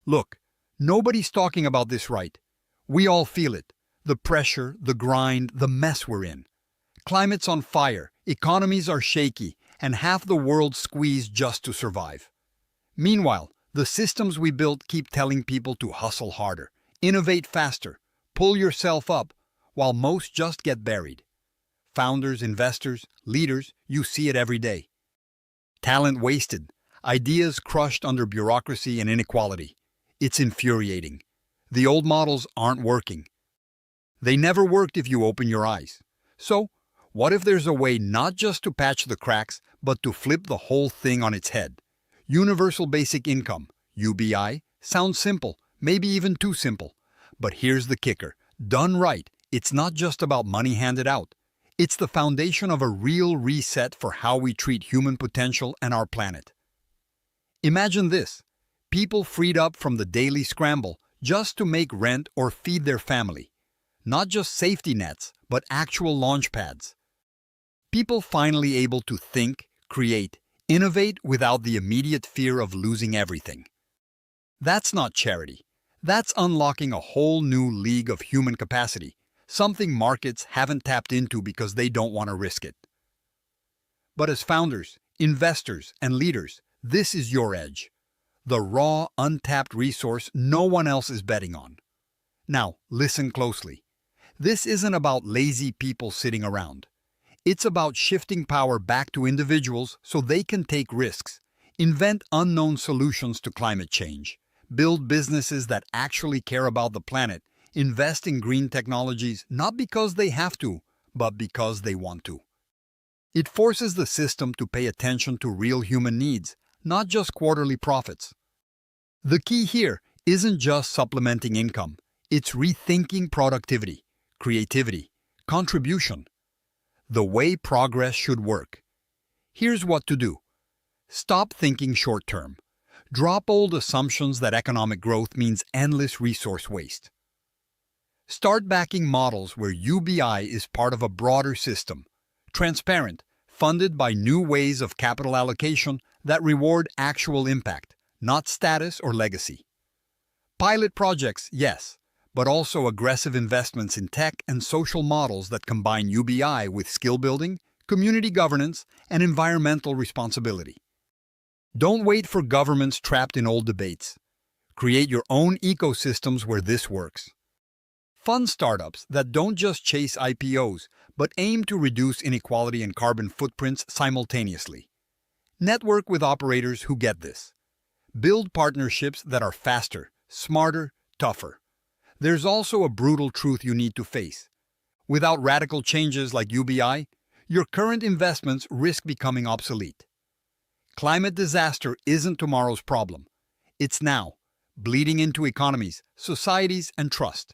Look, nobody's talking about this right. We all feel it. The pressure, the grind, the mess we're in. Climate's on fire, economies are shaky, and half the world squeezed just to survive. Meanwhile, the systems we built keep telling people to hustle harder, innovate faster, pull yourself up, while most just get buried. Founders, investors, leaders, you see it every day. Talent wasted, ideas crushed under bureaucracy and inequality. It's infuriating. The old models aren't working. They never worked if you open your eyes. So, what if there's a way not just to patch the cracks, but to flip the whole thing on its head? Universal Basic Income, UBI, sounds simple, maybe even too simple. But here's the kicker. Done right, it's not just about money handed out. It's the foundation of a real reset for how we treat human potential and our planet. Imagine this. People freed up from the daily scramble just to make rent or feed their family. Not just safety nets, but actual launch pads. People finally able to think, create, innovate without the immediate fear of losing everything. That's not charity. That's unlocking a whole new league of human capacity, something markets haven't tapped into because they don't want to risk it. But as founders, investors, and leaders, this is your edge. The raw, untapped resource no one else is betting on. Now, listen closely. This isn't about lazy people sitting around. It's about shifting power back to individuals so they can take risks, invent unknown solutions to climate change, build businesses that actually care about the planet, invest in green technologies not because they have to, but because they want to. It forces the system to pay attention to real human needs, not just quarterly profits. The key here isn't just supplementing income, it's rethinking productivity, creativity, contribution. The way progress should work. Here's what to do. Stop thinking short-term. Drop old assumptions that economic growth means endless resource waste. Start backing models where UBI is part of a broader system, transparent, funded by new ways of capital allocation that reward actual impact, not status or legacy. Pilot projects, yes, but also aggressive investments in tech and social models that combine UBI with skill building, community governance, and environmental responsibility. Don't wait for governments trapped in old debates. Create your own ecosystems where this works. Fund startups that don't just chase IPOs, but aim to reduce inequality and carbon footprints simultaneously. Network with operators who get this. Build partnerships that are faster, smarter, tougher. There's also a brutal truth you need to face. Without radical changes like UBI, your current investments risk becoming obsolete. Climate disaster isn't tomorrow's problem. It's now, bleeding into economies, societies, and trust.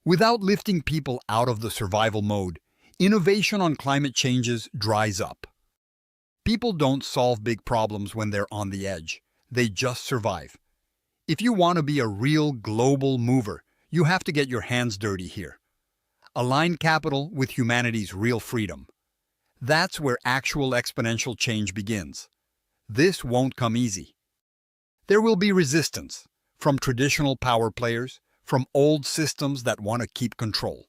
Without lifting people out of the survival mode, innovation on climate changes dries up. People don't solve big problems when they're on the edge. They just survive. If you want to be a real global mover, you have to get your hands dirty here. Align capital with humanity's real freedom. That's where actual exponential change begins. This won't come easy. There will be resistance from traditional power players, from old systems that want to keep control.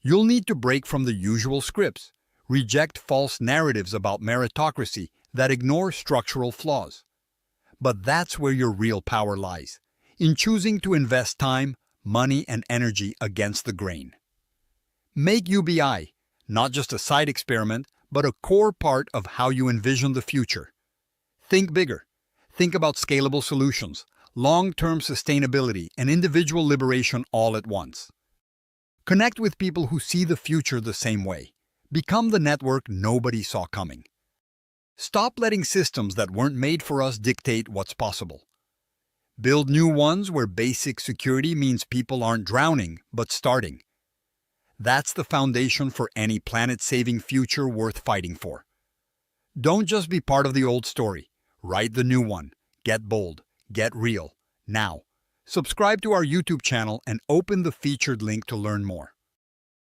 You'll need to break from the usual scripts, reject false narratives about meritocracy that ignore structural flaws. But that's where your real power lies, in choosing to invest time, money, and energy against the grain. Make UBI not just a side experiment, but a core part of how you envision the future. Think bigger. Think about scalable solutions, long-term sustainability, and individual liberation all at once. Connect with people who see the future the same way. Become the network nobody saw coming. Stop letting systems that weren't made for us dictate what's possible. Build new ones where basic security means people aren't drowning, but starting. That's the foundation for any planet-saving future worth fighting for. Don't just be part of the old story. Write the new one. Get bold. Get real. Now. Subscribe to our YouTube channel and open the featured link to learn more.